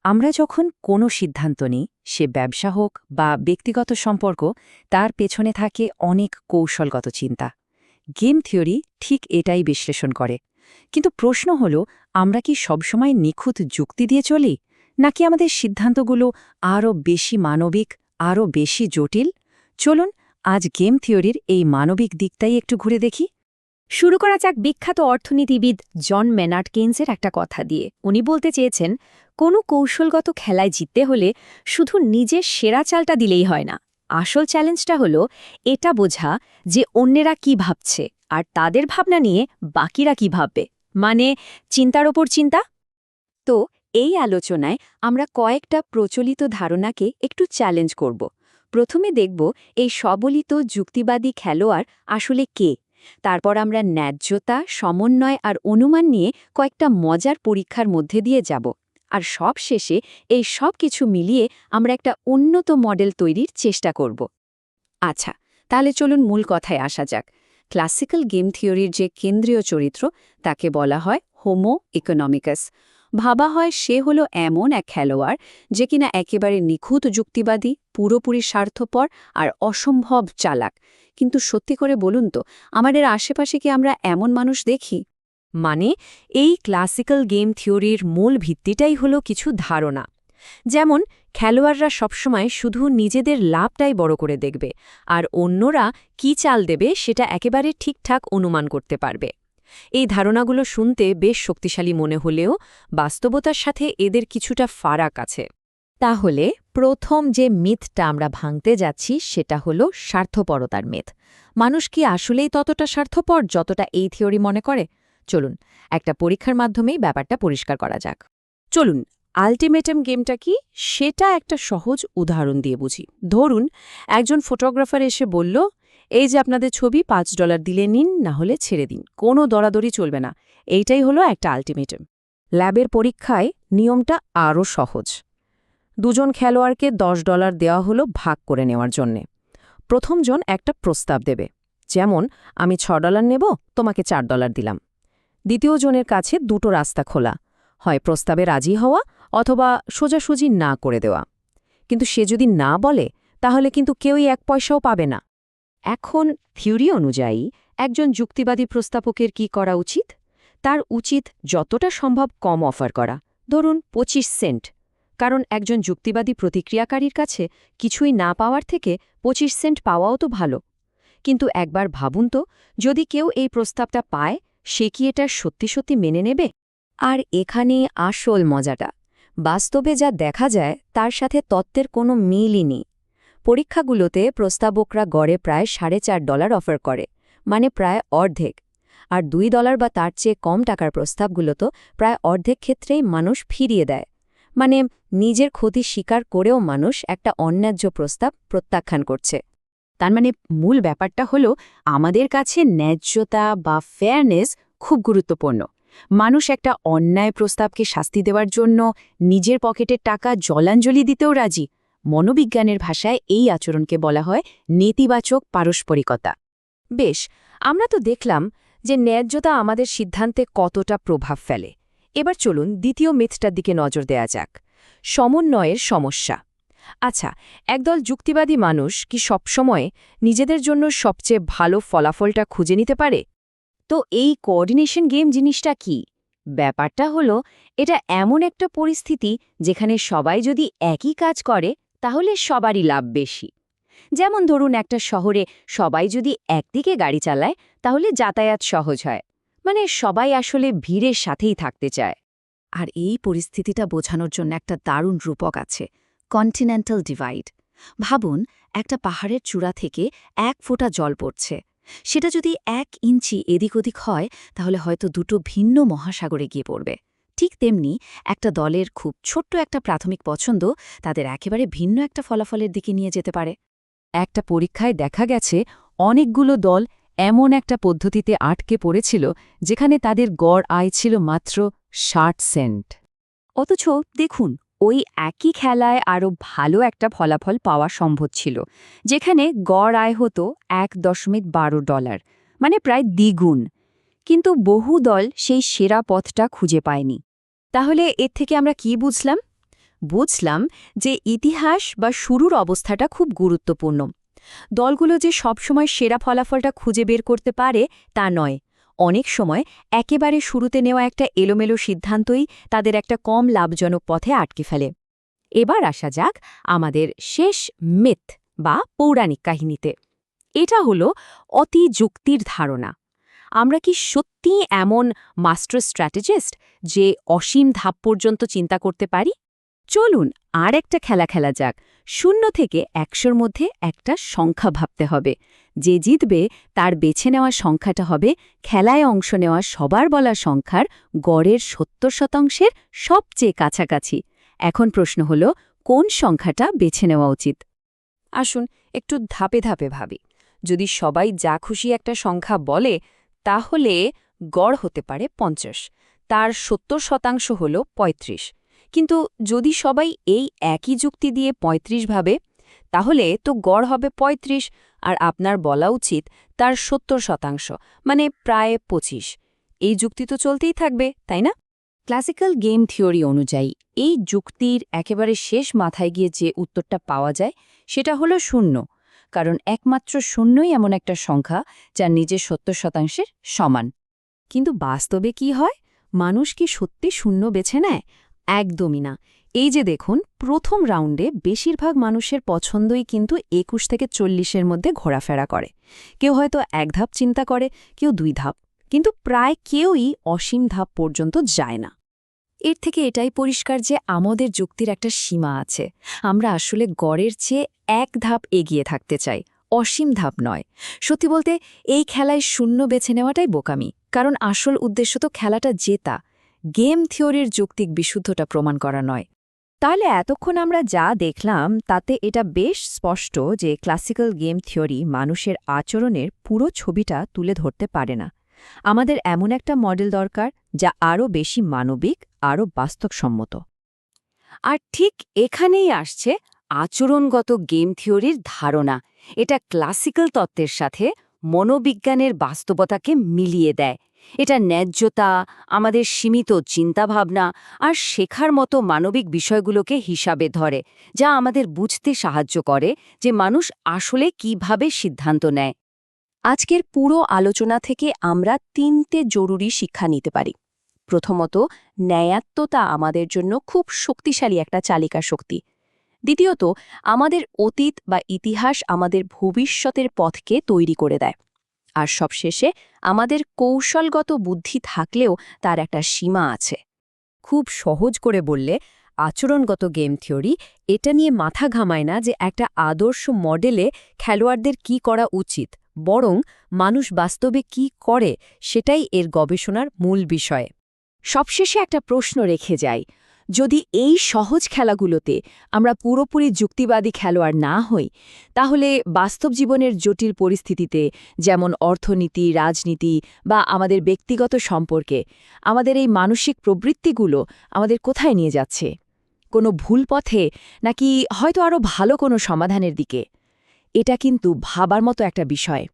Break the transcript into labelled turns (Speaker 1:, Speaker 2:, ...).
Speaker 1: আমরা যখন কোনো সিদ্ধান্ত নিই, সে ব্যবসা হোক বা ব্যক্তিগত সম্পর্ক, তার পেছনে থাকে অনেক কৌশলগত চিন্তা। গেম থিওরি ঠিক এটাই বিশ্লেষণ করে। কিন্তু প্রশ্ন হল, আমরা কি সবসময় নিখুঁত যুক্তি দিয়ে চলি, নাকি আমাদের সিদ্ধান্তগুলো আরও বেশি মানবিক, আরও বেশি জটিল? চলুন আজ গেম থিওরির এই মানবিক দিকটাই একটু ঘুরে দেখি।
Speaker 2: শুরু করা যাক বিখ্যাত অর্থনীতিবিদ জন মেনার্ড কেইনসের একটা কথা দিয়ে। উনি বলতে চেয়েছেন, কোনো কৌশলগত খেলায় জিততে হলে শুধু নিজের সেরা চালটা দিলেই হয় না। আসল চ্যালেঞ্জটা হলো এটা বোঝা যে অন্যেরা কি ভাবছে আর তাদের ভাবনা নিয়ে বাকিরা কি ভাববে, মানে চিন্তার ওপর চিন্তা। তো এই আলোচনায় আমরা কয়েকটা প্রচলিত ধারণাকে একটু চ্যালেঞ্জ করব। প্রথমে দেখব এই সবলিত যুক্তিবাদী খেলোয়াড় আসলে কে। তারপর আমরা ন্যায্যতা, সমন্বয় আর অনুমান নিয়ে কয়েকটা মজার পরীক্ষার মধ্যে দিয়ে যাব। আর সবশেষে এই সব কিছু মিলিয়ে আমরা একটা উন্নত মডেল তৈরির চেষ্টা করব। আচ্ছা, তাহলে চলুন মূল কথায় আসা যাক। ক্লাসিক্যাল গেম থিওরির যে কেন্দ্রীয় চরিত্র, তাকে বলা হয় হোমো ইকোনমিকাস। ভাবা হয় সে হলো এমন এক খেলোয়াড় যে কিনা একেবারে নিখুঁত যুক্তিবাদী, পুরোপুরি স্বার্থপর আর অসম্ভব চালাক। কিন্তু সত্যি করে বলুন তো, আমাদের আশেপাশে কি আমরা এমন মানুষ দেখি?
Speaker 1: মানে এই ক্লাসিক্যাল গেম থিওরির মূল ভিত্তিটাই হলো কিছু ধারণা। যেমন খেলোয়াড়রা সবসময় শুধু নিজেদের লাভটাই বড় করে দেখবে, আর অন্যরা কি চাল দেবে সেটা একেবারে ঠিকঠাক অনুমান করতে পারবে। এই ধারণাগুলো শুনতে বেশ শক্তিশালী মনে হলেও বাস্তবতার সাথে এদের কিছুটা ফারাক আছে।
Speaker 2: তাহলে প্রথম যে মিথটা আমরা ভাঙতে যাচ্ছি সেটা হলো স্বার্থপরতার মিথ। মানুষ কি আসলেই ততটা স্বার্থপর যতটা এই থিওরি মনে করে? চলুন একটা পরীক্ষার মাধ্যমেই ব্যাপারটা পরিষ্কার করা যাক।
Speaker 1: চলুন আল্টিমেটাম গেমটা কি সেটা একটা সহজ উদাহরণ দিয়ে বুঝি। ধরুন একজন ফটোগ্রাফার এসে বলল, এই যে আপনাদের ছবি $5 দিলে নিন, না হলে ছেড়ে দিন, কোনো দরাদরি চলবে না। এইটাই হলো একটা আল্টিমেটাম। ল্যাবের পরীক্ষায় নিয়মটা আরও সহজ। দুজন খেলোয়াড়কে $10 দেওয়া হলো ভাগ করে নেওয়ার জন্যে। প্রথমজন একটা প্রস্তাব দেবে, যেমন আমি $6 নেব, তোমাকে $4 দিলাম। দ্বিতীয় জনের কাছে দুটো রাস্তা খোলা, হয় প্রস্তাবে রাজি হওয়া অথবা সোজাসুজি না করে দেওয়া। কিন্তু সে যদি না বলে, তাহলে কিন্তু কেউই 1 পয়সাও পাবে না। এখন থিওরি অনুযায়ী একজন যুক্তিবাদী প্রস্তাবকের কি করা উচিত? তার উচিত যতটা সম্ভব কম অফার করা, ধরুন 25 সেন্ট। কারণ একজন যুক্তিবাদী প্রতিক্রিয়াকারীর কাছে কিছুই না পাওয়ার থেকে 25 সেন্ট পাওয়াও তো ভালো। কিন্তু একবার ভাবুন তো, যদি কেউ এই প্রস্তাবটা পায়, সে কি এটা সত্যি সত্যি মেনে নেবে? আর এখানে আসল মজাটা, বাস্তবে যা দেখা যায় তার সাথে তত্ত্বের কোনো মিলই নেই। পরীক্ষাগুলোতে প্রস্তাবকরা গড়ে প্রায় $4.5 অফার করে, মানে প্রায় অর্ধেক। আর $2 বা তার চেয়ে কম টাকার প্রস্তাবগুলো তো প্রায় অর্ধেক ক্ষেত্রেই মানুষ ফিরিয়ে দেয়। মানে নিজের ক্ষতি স্বীকার করেও মানুষ একটা অন্যায্য প্রস্তাব প্রত্যাখ্যান করছে। তার মানে মূল ব্যাপারটা হলো, আমাদের কাছে ন্যায্যতা বা ফেয়ারনেস খুব গুরুত্বপূর্ণ। মানুষ একটা অন্যায় প্রস্তাবকে শাস্তি দেওয়ার জন্য নিজের পকেটের টাকা জলাঞ্জলি দিতেও রাজি। মনোবিজ্ঞানের ভাষায় এই আচরণকে বলা হয় নেতিবাচক পারস্পরিকতা। বেশ, আমরা তো দেখলাম যে ন্যায্যতা আমাদের সিদ্ধান্তে কতটা প্রভাব ফেলে। এবার চলুন দ্বিতীয় মিথটার দিকে নজর দেয়া যাক, সমন্বয়ের সমস্যা। আচ্ছা, একদল যুক্তিবাদী মানুষ কি সবসময় নিজেদের জন্য সবচেয়ে ভালো ফলাফলটা খুঁজে নিতে পারে? তো এই কোঅর্ডিনেশন গেম জিনিসটা কি? ব্যাপারটা হলো, এটা এমন একটা পরিস্থিতি যেখানে সবাই যদি একই কাজ করে, তাহলে সবারই লাভ বেশি। যেমন ধরুন একটা শহরে সবাই যদি একদিকে গাড়ি চালায়, তাহলে যাতায়াত সহজ হয়। মানে সবাই আসলে ভিড়ের সাথেই থাকতে চায়। আর এই পরিস্থিতিটা বোঝানোর জন্য একটা দারুণ রূপক আছে, কন্টিনেন্টাল ডিভাইড। ভাবুন, একটা পাহাড়ের চূড়া থেকে 1 ফোঁটা জল পড়ছে। সেটা যদি 1 ইঞ্চি এদিক ওদিক হয়, তাহলে হয়তো দুটো ভিন্ন মহাসাগরে গিয়ে পড়বে। ঠিক তেমনি একটা দলের খুব ছোট্ট একটা প্রাথমিক পছন্দ তাদের একেবারে ভিন্ন একটা ফলাফলের দিকে নিয়ে যেতে পারে। একটা পরীক্ষায় দেখা গেছে অনেকগুলো দল এমন একটা পদ্ধতিতে আটকে পড়েছিল যেখানে তাদের গড় আয় ছিল মাত্র 60 সেন্ট। অথচ দেখুন, ওই একই খেলায় আরও ভালো একটা ফলাফল পাওয়া সম্ভব ছিল, যেখানে গড় আয় হতো $1.12, মানে প্রায় দ্বিগুণ। কিন্তু বহু দল সেই সেরা পথটা খুঁজে পায়নি। তাহলে এর থেকে আমরা কি বুঝলাম?
Speaker 2: বুঝলাম যে ইতিহাস বা শুরুর অবস্থাটা খুব গুরুত্বপূর্ণ। দলগুলো যে সবসময় সেরা ফলাফলটা খুঁজে বের করতে পারে তা নয়। অনেক সময় একেবারে শুরুতে নেওয়া একটা এলোমেলো সিদ্ধান্তই তাদের একটা কম লাভজনক পথে আটকে ফেলে। এবার আসা যাক আমাদের শেষ মিথ বা পৌরাণিক কাহিনীতে। এটা হলো অতি যুক্তির ধারণা। আমরা কি সত্যিই এমন মাস্টার স্ট্র্যাটেজিস্ট যে অসীম ধাপ পর্যন্ত চিন্তা করতে পারি? চলুন আর একটা খেলা খেলা যাক। 0 থেকে 100-র মধ্যে একটা সংখ্যা ভাবতে হবে। যে জিতবে তার বেছে নেওয়া সংখ্যাটা হবে খেলায় অংশ নেওয়া সবার বলা সংখ্যার গড়ের 70% সবচেয়ে কাছাকাছি। এখন প্রশ্ন হলো, কোন সংখ্যাটা বেছে নেওয়া উচিত?
Speaker 1: আসুন একটু ধাপে ধাপে ভাবি। যদি সবাই যা খুশি একটা সংখ্যা বলে, তাহলে গড় হতে পারে 50, তার 70% হল 35। কিন্তু যদি সবাই এই একই যুক্তি দিয়ে 35 ভাবে, তাহলে তো গড় হবে 35, আর আপনার বলা উচিত তার 70%, মানে প্রায় 25। এই যুক্তি তো চলতেই থাকবে, তাই না? ক্লাসিক্যাল গেম থিওরি অনুযায়ী এই যুক্তির একেবারে শেষ মাথায় গিয়ে যে উত্তরটা পাওয়া যায় সেটা হলো 0, কারণ একমাত্র 0ই এমন একটা সংখ্যা যার নিজের 70%-এর সমান। কিন্তু বাস্তবে কি হয়? মানুষ কি সত্যি 0 বেছে নেয়? একদমই না। এই যে দেখুন, প্রথম রাউন্ডে বেশিরভাগ মানুষের পছন্দই কিন্তু 21 থেকে 40-এর মধ্যে ঘোরাফেরা করে। কেউ হয়তো 1 ধাপ চিন্তা করে, কেউ 2 ধাপ, কিন্তু প্রায় কেউই অসীম ধাপ পর্যন্ত যায় না। এর থেকে এটাই পরিষ্কার যে আমাদের যুক্তির একটা সীমা আছে। আমরা আসলে গড়ের চেয়ে 1 ধাপ এগিয়ে থাকতে চাই, অসীম ধাপ নয়। সত্যি বলতে এই খেলায় 0 বেছে নেওয়াটাই বোকামি, কারণ আসল উদ্দেশ্য তো খেলাটা জেতা, গেম থিওরির যৌক্তিক বিশুদ্ধতা প্রমাণ করা নয়। তাহলে এতক্ষণ আমরা যা দেখলাম তাতে এটা বেশ স্পষ্ট যে ক্লাসিক্যাল গেম থিওরি মানুষের আচরণের পুরো ছবিটা তুলে ধরতে পারে না। আমাদের এমন একটা মডেল দরকার যা আরও বেশি মানবিক, আরও বাস্তবসম্মত। আর ঠিক এখানেই আসছে আচরণগত গেম থিওরির ধারণা। এটা ক্লাসিক্যাল তত্ত্বের সাথে মনোবিজ্ঞানের বাস্তবতাকে মিলিয়ে দেয়। এটা ন্যায্যতা, আমাদের সীমিত চিন্তাভাবনা আর শেখার মতো মানবিক বিষয়গুলোকে হিসাবে ধরে, যা আমাদের বুঝতে সাহায্য করে যে মানুষ আসলে কিভাবে সিদ্ধান্ত নেয়। আজকের পুরো আলোচনা থেকে আমরা 3টে জরুরি শিক্ষা নিতে পারি। প্রথমত, ন্যায়াত্মতা আমাদের জন্য খুব শক্তিশালী একটা চালিকা শক্তি। দ্বিতীয়ত, আমাদের অতীত বা ইতিহাস আমাদের ভবিষ্যতের পথকে তৈরি করে দেয়। আর সবশেষে, আমাদের কৌশলগত বুদ্ধি থাকলেও তার একটা সীমা আছে। খুব সহজ করে বললে, আচরণগত গেম থিওরি এটা নিয়ে মাথা ঘামায় না যে একটা আদর্শ মডেলে খেলোয়াড়দের কি করা উচিত, বরং মানুষ বাস্তবে কি করে সেটাই এর গবেষণার মূল বিষয়। সবশেষে একটা প্রশ্ন রেখে যাই, যদি এই সহজ খেলাগুলোতে আমরা পুরোপুরি যুক্তিবাদী খেলোয়াড় না হই, তাহলে বাস্তব জীবনের জটিল পরিস্থিতিতে, যেমন অর্থনীতি, রাজনীতি বা আমাদের ব্যক্তিগত সম্পর্কে, আমাদের এই মানসিক প্রবৃত্তিগুলো আমাদের কোথায় নিয়ে যাচ্ছে? কোনো ভুল পথে, নাকি হয়তো আরও ভালো কোনো সমাধানের দিকে? এটা কিন্তু ভাবার মতো একটা বিষয়।